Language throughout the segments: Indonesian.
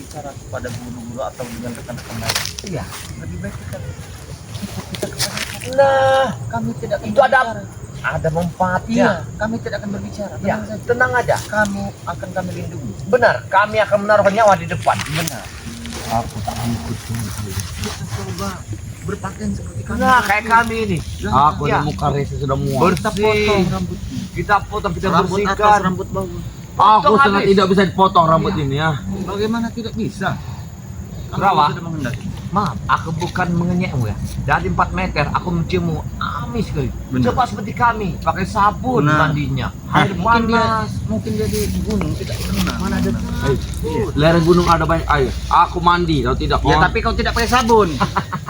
berbicara kepada guru-guru atau dengan rekan-rekan lain. Iya. Lebih baik kita ikut kita kepada Nah, kami tidak akan itu ada berbicara. ada manfaatnya. Iya, kami tidak akan berbicara. Ya, Tenang saja. tenang aja. Kamu akan kami lindungi. Benar, kami akan menaruh nyawa di depan. Benar. Aku tak ikut Kita coba berpakaian seperti kami. Nah, kayak kami ini. Aku Ya. di muka resi sudah muak. Kita potong rambut. Kita potong, kita Rambut atas, bersihkan. rambut bawah. Aku Potong sangat habis. tidak bisa dipotong rambut Iya. ini ya. Bagaimana tidak bisa? Kalau Rawa. sudah menghendaki. Maaf, aku bukan mengenyekmu ya. Dari 4 meter, aku menciummu amis sekali. Benar. Coba seperti kami, pakai sabun Benar. mandinya. Air panas. Mungkin dia di gunung tidak pernah. Mana ada Ayo. Lereng gunung ada banyak air. Aku mandi, kau tidak. Ya Oh, tapi kau tidak pakai sabun.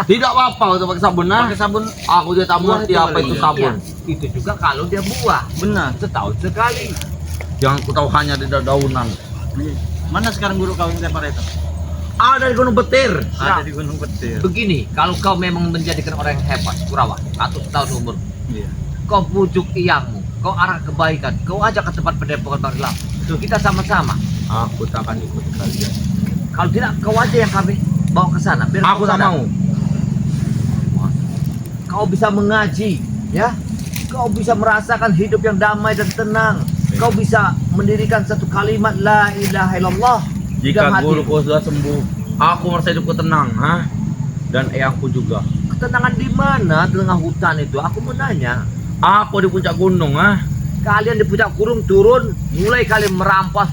tidak apa-apa untuk pakai sabun nah. Pakai sabun Aku tidak tahu Buah ngerti itu apa kali itu ya. sabun. Iya, itu juga kalau dia buah. benar. Setahun sekali. Yang ku tahu hanya di daunan. Mana sekarang guru kau yang lempar itu? Ada di gunung petir. Nah, Ada di Gunung Petir. begini, kalau kau memang menjadikan orang yang hebat, Kurawa, 100 tahun umur, Iya. kau pujuk iyangmu, kau arah kebaikan, kau ajak ke tempat pendepokan Bang Lam. Tuh, kita sama-sama. Aku tak akan ikut kalian. Kalau tidak, kau aja yang kami bawa ke sana. Biar Aku kau tak sadar. mau. Kau bisa mengaji, ya. Kau bisa merasakan hidup yang damai dan tenang. Kau bisa mendirikan satu kalimat la ilaha illallah di Jika dalam hati. guruku sudah sembuh, aku merasa hidupku tenang, ha? Dan eyangku juga. Ketenangan di mana di tengah hutan itu? Aku mau nanya. Aku di puncak gunung, ha? Kalian di puncak gunung turun, mulai kalian merampok,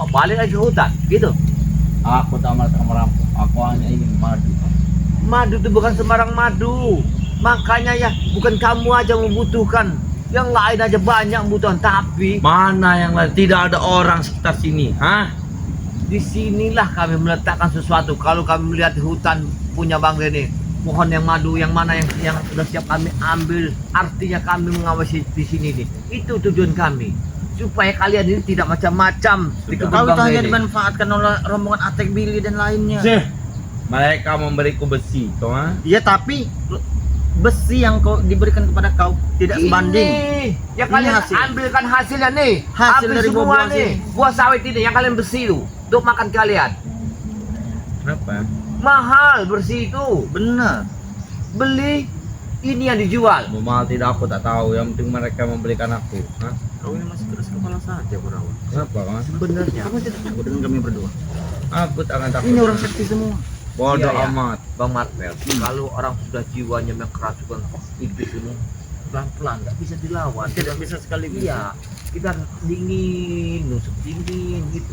balik lagi ke hutan, gitu. Aku tak merasa merampok. Aku hanya ingin madu. Madu itu bukan sembarang madu. Makanya ya, bukan kamu aja membutuhkan. Yang lain aja banyak membutuhkan, tapi Mana yang lain? Tidak ada orang sekitar sini, ha? disinilah kami meletakkan sesuatu. Kalau kami melihat di hutan punya Bang Rene, pohon yang madu yang mana yang sudah siap kami ambil, artinya kami mengawasi di sini nih. Itu tujuan kami, supaya kalian ini tidak macam-macam di kebun Kau itu Bang hanya Rene. dimanfaatkan oleh rombongan Atek Billy dan lainnya. Sih. Mereka memberiku besi, toh, ha? Iya tapi besi yang kau diberikan kepada kau tidak sebanding. Ini, ya Ini kalian hasil. ambilkan hasilnya nih. Hasil Ambil dari semua buah-buah nih, buah sawit ini yang kalian bersih itu untuk makan kalian. Kenapa? Mahal bersih itu. Benar. Beli ini yang dijual. Mau mahal tidak aku tak tahu. Yang penting mereka membelikan aku, ha? Kau ini masih keras kepala saja, Kurawa. Kenapa, ha? Sebenarnya kamu tidak takut dengan kami berdua. Aku tak akan takut. Ini orang sakti semua. Bodoh Iya, iya. amat. Bang Marvel, kalau orang sudah jiwanya kerasukan iblis ini pelan-pelan nggak bisa dilawan. Tidak bisa sekali. Iya, kita dingin, nusuk dingin gitu.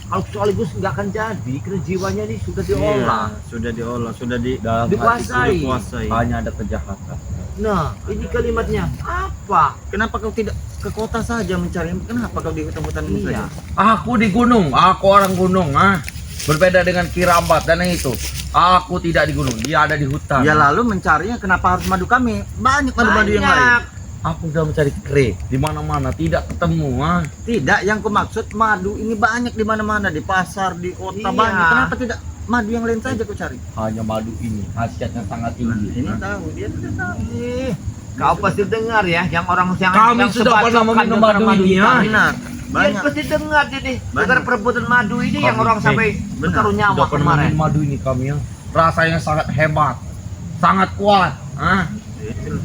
Kalau sekaligus nggak akan jadi, karena jiwanya ini sudah diolah. Iya, sudah diolah, sudah Dalam Dikuasai. dikuasai. hanya ada kejahatan. Nah, ini kalimatnya apa? Kenapa kau tidak ke kota saja mencari? Kenapa kau di hutan-hutan ini Iya. saja? Aku di gunung, aku orang gunung, ha? Berbeda dengan Kirambat dan yang itu. Aku tidak di gunung, dia ada di hutan. Ya lalu mencarinya kenapa harus madu kami? Banyak madu-madu yang lain. Aku sudah mencari kre di mana-mana, tidak ketemu, ha? Tidak, yang kumaksud madu ini banyak di mana-mana, di pasar, di kota Iya. banyak. Kenapa tidak madu yang lain saja kau cari? Hanya madu ini, khasiatnya sangat tinggi. Ini ha? tahu, dia tidak tahu. Kau pasti dengar ya, yang orang yang Kami yang sudah pernah sebacokan meminum dengan madu ini, kita. ha? Benar, Dia banyak. pasti dengar jadi Banyak. dengar perebutan madu ini yang Kami- orang sampai benar. bertaruh nyawa Sudah pernah kemarin. minum madu ini kami, ya. Rasanya sangat hebat, sangat kuat, ha?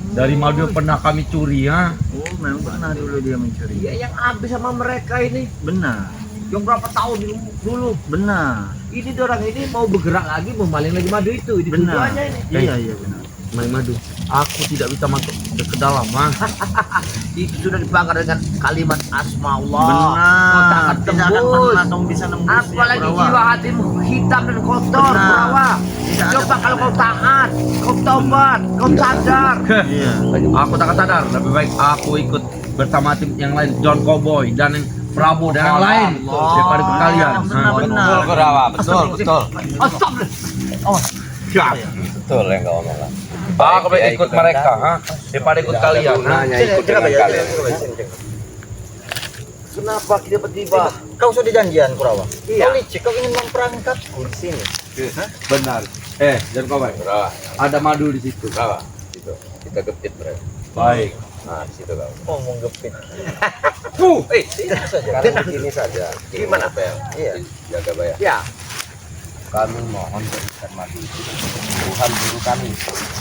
Dari madu yang pernah kami curi, ha? Oh, memang pernah dulu dia mencuri. Iya, yang habis sama mereka ini Benar, yang berapa tahun dulu. benar, Ini orang ini mau bergerak lagi, memaling lagi madu itu. Ini benar. tujuannya ini. Iya, iya benar. Main madu. Aku tidak bisa masuk ke dalam, ha? Itu sudah dibakar dengan kalimat asma Allah. Kau tak Benar. akan Tidak akan tembus. pernah kau bisa nembus. Apalagi ya, Kurawa. jiwa hatimu hitam dan kotor, Benar. Kurawa. Tidak ada Coba kalau kau pernah. taat, kau tobat, kau sadar. Iya. Aku tak sadar, lebih baik aku ikut bersama tim yang lain, John Cowboy dan yang Prabu dan yang lain Allah. daripada ke kalian. Benar, ha? benar. Betul Kurawa, betul, betul. Astagfirullah. Oh, Siap. Betul yang kau omongkan. Aku baik ikut mereka, ha? Daripada ikut kalian, ha? Hanya ikut dengan kalian. kenapa tiba-tiba? Kau sudah janjian, Kurawa? Iya. Kau licik, kau ingin memperangkapku di sini. Benar. John Cowboy, Kurawa, ada madu di situ. Kurawa, itu kita gepit mereka. Baik. Nah, di situ kau. Oh, mau gepit. Sekarang begini saja. Gimana? Pel. Iya. Jaga bayar. Ya, kami mohon berikan madu itu. Tuhan guru kami,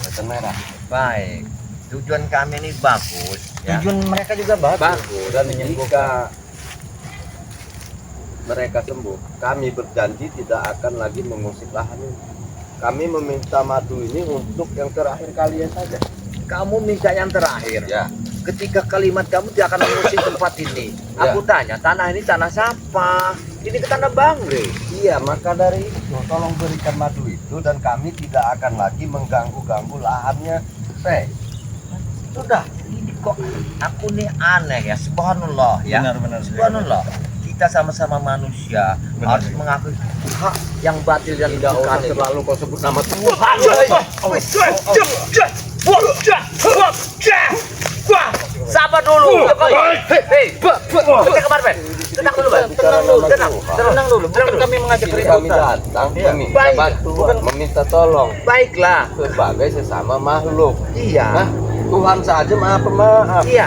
Beten Merah. Baik. Tujuan kami ini bagus. Ya. Tujuan mereka juga bagus. Bagus, dan jika mereka sembuh, kami berjanji tidak akan lagi mengusik lahan ini. Kami meminta madu ini untuk yang terakhir kalian saja. Kamu minta yang terakhir. Ya, Ketika kalimat kamu tidak akan mengusik tempat ini. Ya. Aku tanya, tanah ini tanah siapa? Ini ke tanah Bangre. iya, maka dari itu tolong berikan madu itu dan kami tidak akan lagi mengganggu-ganggu lahannya. Sudah, ini kok aku nih aneh ya, subhanallah ya. Benar-benar. Subhanallah. Kita sama-sama manusia harus mengakui hak yang batil dan Tidak usah bukan. terlalu kau sebut nama Tuhan. Sabar dulu. Hei, kita kemana, Ben? Tenang dulu, Ben. Tenang dulu, tenang dulu. Bukan kami mengajak Kami keributan. datang meminta Baik. bantuan, meminta tolong Baiklah. sebagai sesama makhluk. Iya. Hah? Tuhan saja maha pemaaf. Iya.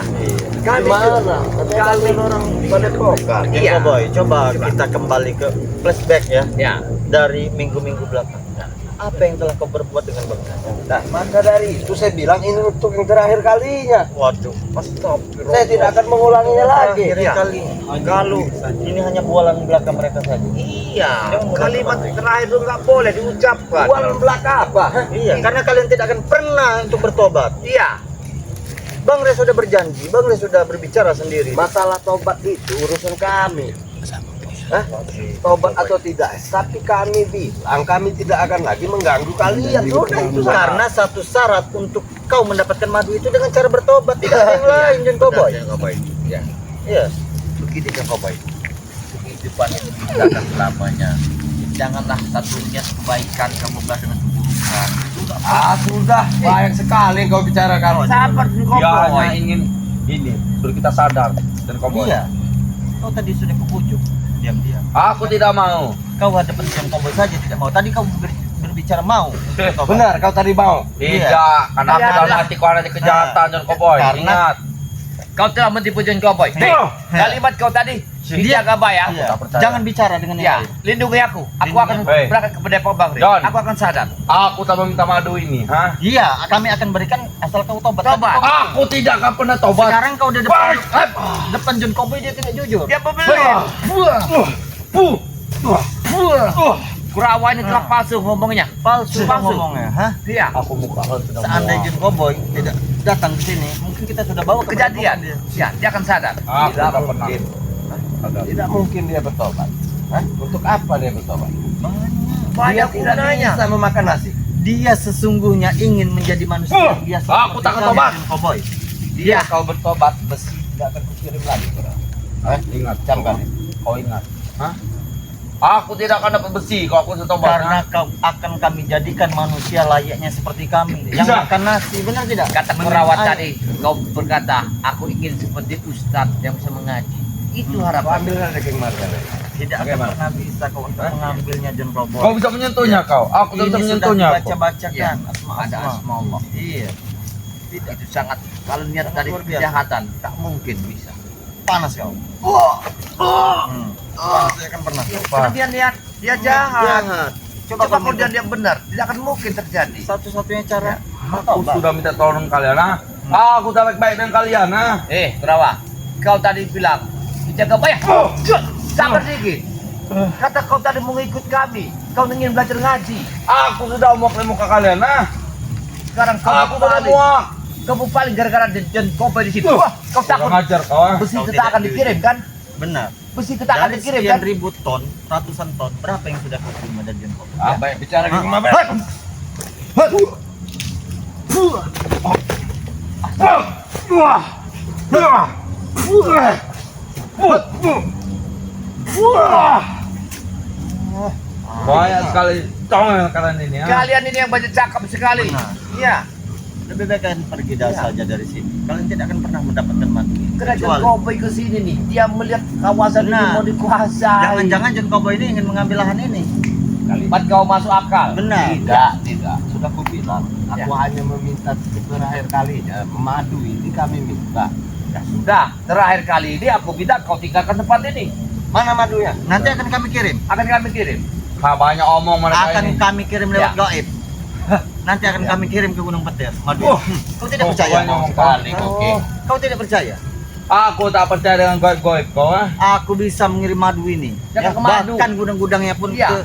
Kami Gimana? Kami orang pada pokat. Iya. Boy, coba kita kembali ke flashback ya Ya. dari minggu-minggu belakang. Apa yang telah kau berbuat dengan Bang Hasan? Nah, maka dari itu saya bilang ini untuk yang terakhir kalinya. Waduh, Saya tidak akan mengulanginya lagi. Terakhir Ya. kali. Kalau ini hanya bualan belaka mereka saja. Iya. Kalimat terakhir itu nggak boleh diucapkan. Buat belaka apa? Iya, karena kalian tidak akan pernah untuk bertobat. Iya. Bang Re sudah berjanji, Bang Re sudah berbicara sendiri. Masalah tobat itu urusan kami. Hah? Tobat atau tidak? Tapi kami bilang kami tidak akan lagi mengganggu kalian. Sudah itu saja. Karena satu syarat untuk kau mendapatkan madu itu dengan cara bertobat, tidak ada yang lain, John Cowboy. Ya. Iya. Begini kan Cowboy. Kehidupan itu tidak akan selamanya. Janganlah satunya kebaikan kamu belas dengan keburukan. Sudah banyak sekali kau bicarakan. Sabar Dia hanya Cowboy. ingin ini, biar kita sadar dan kau Iya. Kau tadi sudah kepucuk. Diam-diam. Aku tidak mau. Kau hadapan John Cowboy saja tidak mau. Tadi kau berbicara mau. Benar, kau tadi mau. Tidak, karena aku Iya. dalam hatiku ada kejahatan John Cowboy. Karena- Ingat. Kau telah menipu John Cowboy. Hei, kalimat kau tadi dijaga baik ya. Iya. tak percaya. Jangan bicara dengan yang Ya, lain. lindungi aku. Aku Lindungi akan aku. Hei. berangkat kepada Pak Bang Re. John. Aku akan sadar. Aku tak meminta madu ini, ha? Iya, kami akan berikan asal kau tobat. Tobat. Tapi kau- Aku tidak akan pernah tobat. Sekarang kau udah depan John Cowboy dia tidak jujur. Dia pembeli. Kurawa ini telah palsu ngomongnya. Palsu Palsu. ngomongnya, hah? Iya. Aku muka sudah Seandainya John Cowboy tidak datang ke sini, mungkin kita sudah bawa ke Kejadian. Ya, dia akan sadar. Aku Tidak tak pernah. mungkin. Tidak mungkin dia bertobat. Hah? Untuk apa dia bertobat? Banyak Dia tidak gunanya. bisa memakan nasi. Dia sesungguhnya ingin menjadi manusia yang biasa. Aku tak akan seperti tobat. kalian, Cowboy. Dia kau bertobat besi tidak akan kukirim lagi. Ingat, Camkan. Kau ingat. Hah? Aku tidak akan dapat besi kalau aku setobat. Karena kau akan kami jadikan manusia layaknya seperti kami yang Bisa. makan nasi, benar tidak? Kata Meminum perawat air. tadi, kau berkata, aku ingin seperti Ustadz yang bisa mengaji. Itu Kau harapan. ambil daging marga. Tidak akan Bagaimana? pernah bisa kau untuk mengambilnya John Cowboy. Kau bisa menyentuhnya kau. Aku tidak bisa Ini sudah menyentuhnya. kau. dibaca-bacakan Ada asma Allah. Iya, Tidak, itu sangat. Kalau niat tadi Luar biasa. kejahatan, tak mungkin bisa. panas kau. Panas dia akan pernah. Karena dia niat, dia jahat. Jahat. Coba kau kemudian minta. dia benar, tidak akan mungkin terjadi. Satu-satunya cara Aku sudah minta tolong kalian, ha? Aku tak baik-baik dengan kalian, ha? Kerawa, kau tadi bilang dijaga baik. Sabar sedikit. Kata kau tadi mau ikut kami, kau ingin belajar ngaji. Aku sudah muak di muka kalian, ha? Sekarang Aku sudah paling, muak. kamu paling gara-gara John Cowboy di situ. Wah, kau takut Kurang ajar kau, ha? besi Kau kita tidak akan dikirim kan? benar. Besi kita akan Dari dikirim sekian kan? ribu ton, ratusan ton, berapa yang sudah kau terima dari John Cowboy? Ah, baik bicara di rumah, baik. Banyak sekali tongel kalian ini, ha? Kalian ini yang banyak cakap sekali. Benar. Iya. Lebih baik kalian pergi dah Iya. saja dari sini. Kalian tidak akan pernah mendapatkan mati. Karena John Kecuali Cowboy ke sini nih, dia melihat kawasan ini Nah. mau dikuasai. jangan-jangan John Cowboy ini ingin mengambil lahan ini. kalimat kau masuk akal. Benar. Tidak. Sudah kubilang. Aku hanya meminta terakhir kalinya. Madu ini kami minta. Ya sudah, terakhir kali ini aku minta kau tinggalkan tempat ini. Mana madunya? Nanti akan kami kirim. Akan kami kirim. banyak omong mereka Akan ini. kami kirim lewat Ya. gaib. Nanti akan kami kirim ke Gunung Petir. Madu. Kau tidak Oh, percaya? banyak omong kali, oke. Kau tidak percaya? Aku tak percaya dengan goib-goib kau, ah. Aku bisa mengirim madu ini. Jangan ke madu. Bahkan gudang-gudangnya pun Iya. ke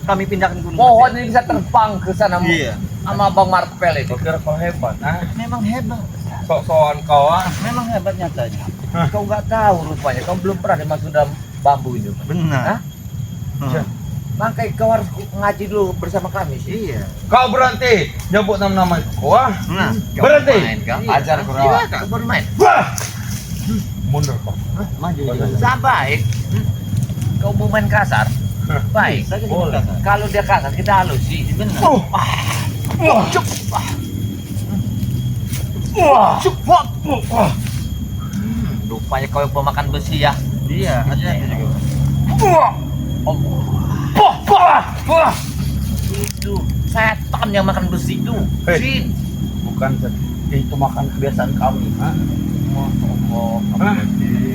kami pindahkan ke Gunung Pohon Petir. ini bisa terbang ke sana Iya. sama Bang Marpel itu. Kau kira kau hebat, ah. Memang hebat. Sok-sokan kau, ah. Memang hebat nyatanya. Kau nggak tahu rupanya, kau belum pernah dimasuk dalam bambu itu. Benar. Hah? Makanya kau harus ngaji dulu bersama kami sih. Iya. Kau berhenti nyebut nama-nama kau, ah. Nah, Berhenti. Main, kau. Ajar kau rawa. Kau baru main. Wah. Mundur kau. maju. Saya baik. Kau mau main kasar? Baik. Saya jadi Boleh. kasar. Kalau dia kasar kita halus sih. Benar. Cuk. Wah. Cuk. Wah. Rupanya kau yang pemakan besi ya. Iya, ada juga. Wah. Wah. Itu setan yang makan besi itu. Hei. Jin. Bukan itu makan kebiasaan kami, ah. Oh, Hah?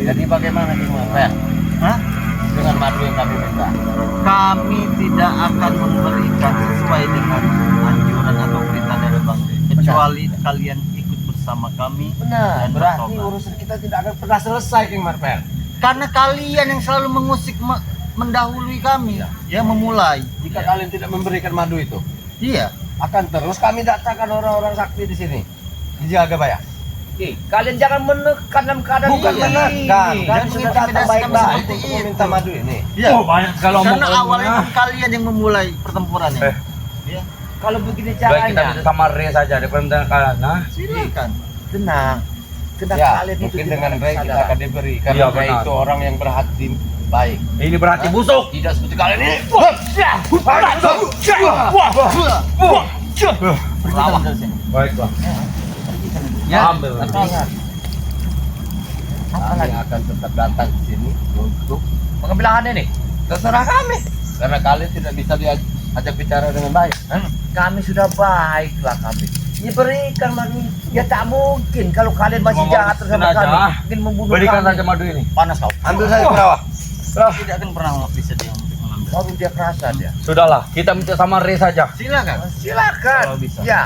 jadi bagaimana nih Marpel? Hah? Dengan madu yang kami minta? Kami tidak akan memberikan sesuai dengan anjuran atau perintah dari Bang Rey. Kecuali kalian ikut bersama kami. Benar. Dan Berarti bertobat. urusan kita tidak akan pernah selesai, King Marpel. Karena kalian yang selalu mengusik mendahului kami, ya memulai. Jika kalian tidak memberikan madu itu, Iya. akan terus kami datangkan orang-orang sakti di sini. Di Jagabaya. Oke, kalian jangan menekan dalam keadaan Bukan ini. menekan, Dan kan sudah intimidasi datang kami baik-baik seperti untuk itu. meminta madu ini. Iya. Oh, banyak sekali omong. Karena awalnya kan kalian yang memulai pertempurannya. Eh. Iya. Kalau begini Baik kita caranya, minta sama Re saja daripada minta kalian, nah. Silakan. tenang. Tenang Ya, kalian itu mungkin tidak dengan akan baik kita sadar. akan diberi. Karena Iya, Ray benar. itu orang yang berhati baik. Ini berarti busuk. Tidak seperti kalian ini. Pergikan dari sini. Baiklah. Ya. Ambil. Tapi ingat, Kami akan tetap datang ke sini untuk Pengambilan ini. terserah kami. Karena kalian tidak bisa diajak bicara dengan baik. Kami sudah baiklah kami. Diberikan madu. Ya tak mungkin kalau kalian masih Cuma jahat bersama sengaja. kami. Ingin membunuh Berikan kami. saja madu ini. panas kau. Ambil saja Kurawa. Tidak akan pernah bisa dia untuk mengambil. Baru dia kerasa dia. Sudahlah, kita minta sama Re saja. Silakan. Silakan. Kalau bisa. Ya.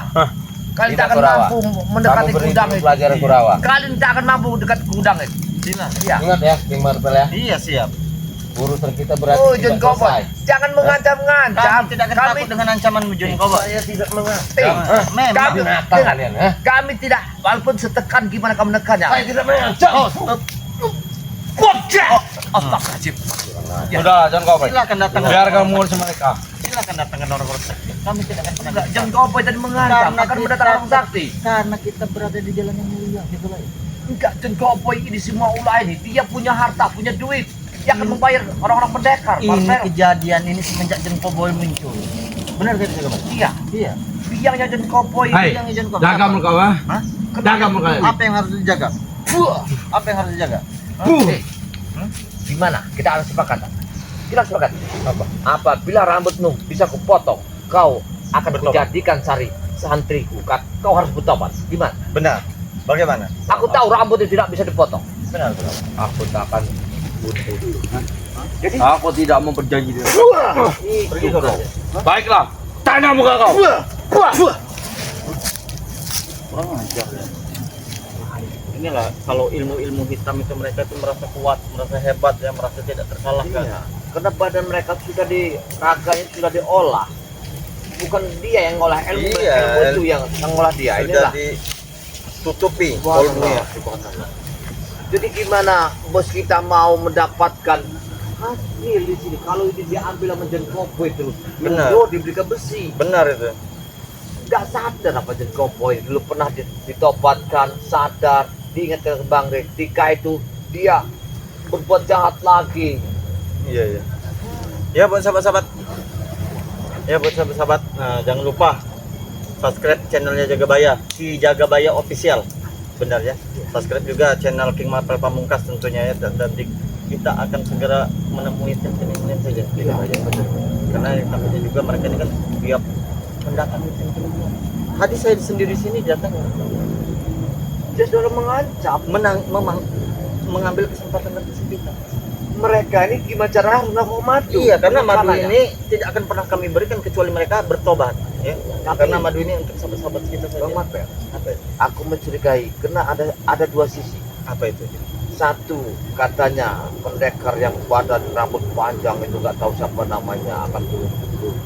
Kalian Tidak, tak akan Kurawa. mampu mendekati Kamu beri gudang itu. pelajaran Kurawa. Kalian tak akan mampu dekat gudang itu. Silakan. Ya. Ingat ya, King Marvel ya. Iya, siap. Urusan kita berarti Oh, tidak John Cowboy. selesai. Jangan mengancam-ngancam. Kami tidak akan takut dengan ancamanmu, John Cowboy. Saya tidak mengerti. Eh, Memang. kami, Binatang kalian, ha? kami tidak, walaupun setekan gimana kamu menekannya. Saya tidak mengancam. Astagfirullahaladzim. Sudah, jangan kau baik. Silakan datang. Biar kamu urus mereka. Silakan datangkan orang-orang sakti. Kami tidak akan pernah. Enggak, John Cowboy tadi mengancam Karena akan kita- mendatangkan orang sakti. Karena kita berada di jalan yang mulia, gitu lah. Enggak, John Cowboy ini semua ulah ini. Dia punya harta, punya duit. Dia akan membayar orang-orang pendekar. Ini Marvel. kejadian ini semenjak John Cowboy muncul. Benar tidak, John Cowboy? Iya, Iya. biangnya John Cowboy. Hai, yang John Cowboy. jaga Apa? muka kau, ah. Hah? Jaga muka kau. Apa yang harus dijaga? Apa yang harus dijaga? Eh, gimana? Kita harus sepakat. Kita sepakat. Apa? Apabila rambutmu bisa kupotong, kau akan Bertobat. kujadikan santriku. Kau harus bertobat. Gimana? Benar. Bagaimana? Aku tahu rambut itu tidak bisa dipotong. Benar, benar. Aku tak akan butuh. Jadi Aku tidak mau berjanji dengan Pergi kau. Baiklah, tanda muka kau. Kurang ajar ya. Inilah kalau ilmu-ilmu hitam itu mereka itu merasa kuat, merasa hebat ya, merasa tidak terkalahkan. Iya. Karena badan mereka sudah raganya sudah diolah. Bukan dia yang ngolah ilmu, Iya. ilmu itu yang ngolah dia. Inilah. ditutupi Subhanallah, subhanallah. Jadi gimana bos kita mau mendapatkan hasil di sini kalau ini dia ambil sama John Cowboy terus? Benar. Yo, diberikan besi. Benar itu. Gak sadar apa John Cowboy dulu pernah ditobatkan, sadar, diingatkan ke Bang Rey. Ketika itu dia berbuat jahat lagi. Iya, iya. Ya buat sahabat-sahabat. Ya buat sahabat-sahabat. Nah, jangan lupa subscribe channelnya Jagabaya, Ki Jagabaya Official. Benar ya. Subscribe juga channel King Marvel Pamungkas tentunya ya. Dan kita akan segera menemui sentimen saja. Karena yang takutnya juga mereka ini kan tiap mendatangi sentimen. Hadis saya sendiri sini datang Dia sudah mengancam. mengambil kesempatan dan kesempitan. mereka ini gimana cara mau madu? Iya, karena madu Makanannya. ini tidak akan pernah kami berikan kecuali mereka bertobat, ya. Karena madu ini untuk sahabat-sahabat kita saja. Bang Mapel, Apa itu? aku mencurigai karena ada dua sisi. Apa itu? Satu, katanya pendekar yang badan rambut panjang itu nggak tahu siapa namanya akan turun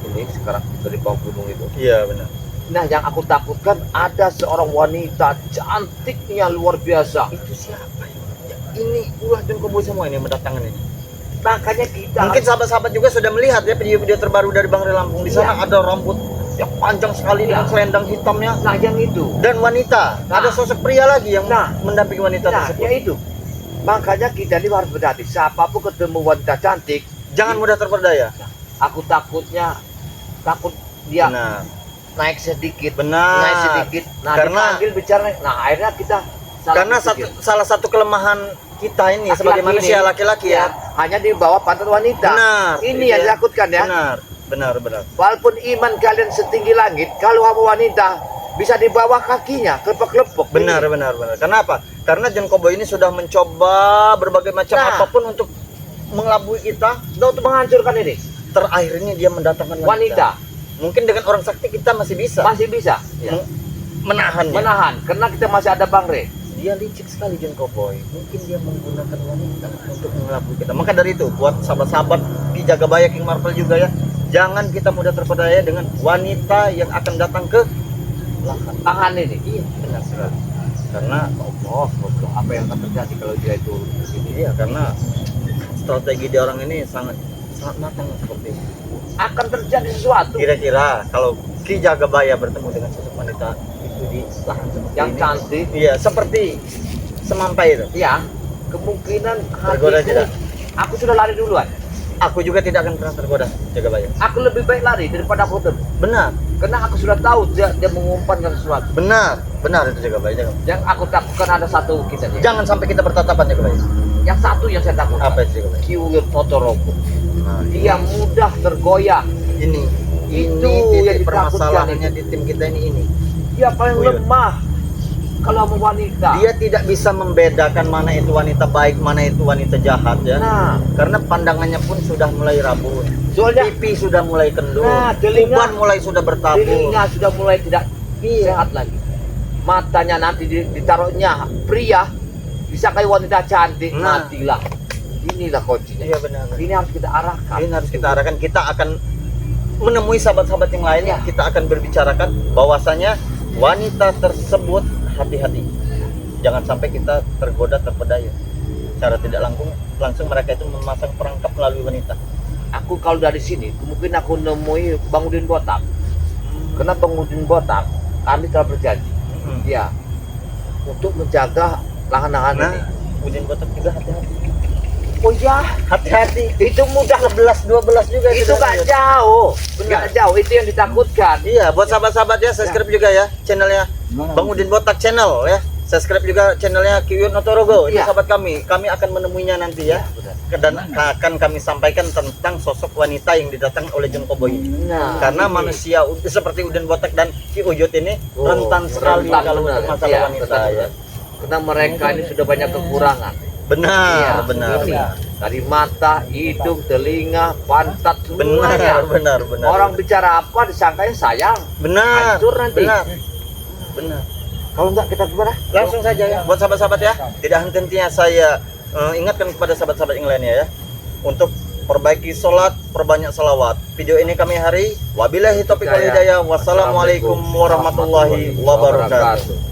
ini sekarang dari bawah gunung itu. Iya, benar. Nah, yang aku takutkan ada seorang wanita cantiknya luar biasa. Itu siapa ya? Ini ulah dan koboi semua ini yang mendatangkan ini. Makanya kita Mungkin sahabat-sahabat juga sudah melihat ya video-video terbaru dari Bang Ri Lampung. Di sana Iya. ada rambut yang panjang sekali dengan Iya. selendang hitamnya nah yang itu. dan wanita. Nah. Ada sosok pria lagi yang Nah. mendampingi wanita Nah, tersebut. ya itu. Makanya kita ini harus berhati. Siapapun ketemu wanita cantik, Jangan mudah terperdaya. aku takut dia Benar. naik sedikit, Benar. naik sedikit. Nah, Karena- dipanggil bicara. Nah, akhirnya kita salah Karena berpikir. salah satu kelemahan kita ini Laki-laki sebagai manusia ini, laki-laki ya. hanya di bawah pantat wanita. Benar. Ini Itu yang ya. ditakutkan ya. Benar. Walaupun iman kalian setinggi langit, kalau sama wanita bisa di bawah kakinya, kelepek-kelepek. Benar. Ini. Kenapa? Karena John Cowboy ini sudah mencoba berbagai macam Nah. apapun untuk mengelabui kita. Nah, untuk menghancurkan ini. Terakhirnya dia mendatangkan Wanita Mungkin dengan orang sakti kita masih bisa masih bisa menahannya. menahan, karena kita masih ada Bang Re. Dia licik sekali John Cowboy. Mungkin dia menggunakan wanita untuk mengelabui kita. Maka dari itu, buat sahabat-sahabat di Jagabaya King Marvel juga ya, jangan kita mudah terpedaya dengan wanita yang akan datang ke Tahan ini. Iya, benar sekali. Karena Allah, apa yang akan terjadi kalau dia itu di sini? iya, karena strategi dia orang ini sangat matang seperti ini. Akan terjadi sesuatu Kira-kira kalau Ki Jagabaya bertemu dengan sosok wanita itu di lahan seperti yang ini. cantik. Iya, seperti semampai itu. Ya, kemungkinan Tergoda hatiku, tidak? aku sudah lari duluan. Aku juga tidak akan pernah tergoda Jagabaya. Aku lebih baik lari daripada aku terus. Benar, Karena aku sudah tahu dia mengumpankan sesuatu. benar itu Jagabaya. Yang aku takutkan ada satu kita nih. Jangan sampai kita bertatapan Jagabaya. Yang satu yang saya takutkan. Apa itu Jagabaya? Kiwir Totoroku. Nah, Dia mudah tergoyah. ini Itu titik yang ditakutkan permasalahannya di tim kita ini. Dia paling Uyun. lemah kalau sama wanita. Dia tidak bisa membedakan mana itu wanita baik, mana itu wanita jahat ya. Nah, Karena pandangannya pun sudah mulai rabun. soalnya Pipi sudah mulai kendor. Nah, telinga- Uban mulai sudah bertabur. dirinya sudah mulai tidak Iya. sehat lagi. Matanya nanti ditaruhnya pria bisa kayak wanita cantik, Nah. matilah. Inilah kuncinya. Iya benar. Ini harus kita arahkan. Ini harus kita arahkan. Kita akan menemui sahabat-sahabat yang lain. Ya. Kita akan berbicarakan bahwasanya wanita tersebut hati-hati. Jangan sampai kita tergoda, terpedaya. Cara tidak langsung mereka itu memasang perangkap melalui wanita. Aku kalau dari sini, mungkin aku nemui Bang Udin Botak. Karena Bang Udin Botak, kami telah berjanji, ya, untuk menjaga lahan-lahan Nah, ini. Udin Botak juga hati-hati. Oh ya, Hati-hati. itu mudah. 11-12 juga Itu sudah gak lanjut. jauh, Benar. gak jauh. Itu yang ditakutkan. Iya, buat sahabat-sahabat ya, subscribe juga ya channelnya Bang Udin Botak channel ya. Subscribe juga channelnya Kiwir Notorogo. Itu Iya. sahabat kami. Kami akan menemuinya nanti ya. Benar. Dan akan kami sampaikan tentang sosok wanita yang didatang oleh John Cowboy ini. Nah, Karena ini. manusia seperti Udin Botak dan Ki Uyut ini Oh, rentan sekali rentan kalau benar. untuk masalah Iya, wanita benar, ya. benar. Karena mereka ini sudah banyak kekurangan. Benar, Iya, benar. ini. Dari mata, hidung, telinga, pantat, semuanya. Benar. Orang bicara apa disangkanya sayang. benar. hancur nanti. Benar. Kalau enggak kita gimana? Langsung saja ya buat sahabat-sahabat ya. Tidak henti-hentinya saya ingatkan kepada sahabat-sahabat yang lainnya ya untuk perbaiki sholat, perbanyak salawat. Video ini kami hari wabillahi taufiq wal hidayah. Wassalamualaikum warahmatullahi wabarakatuh.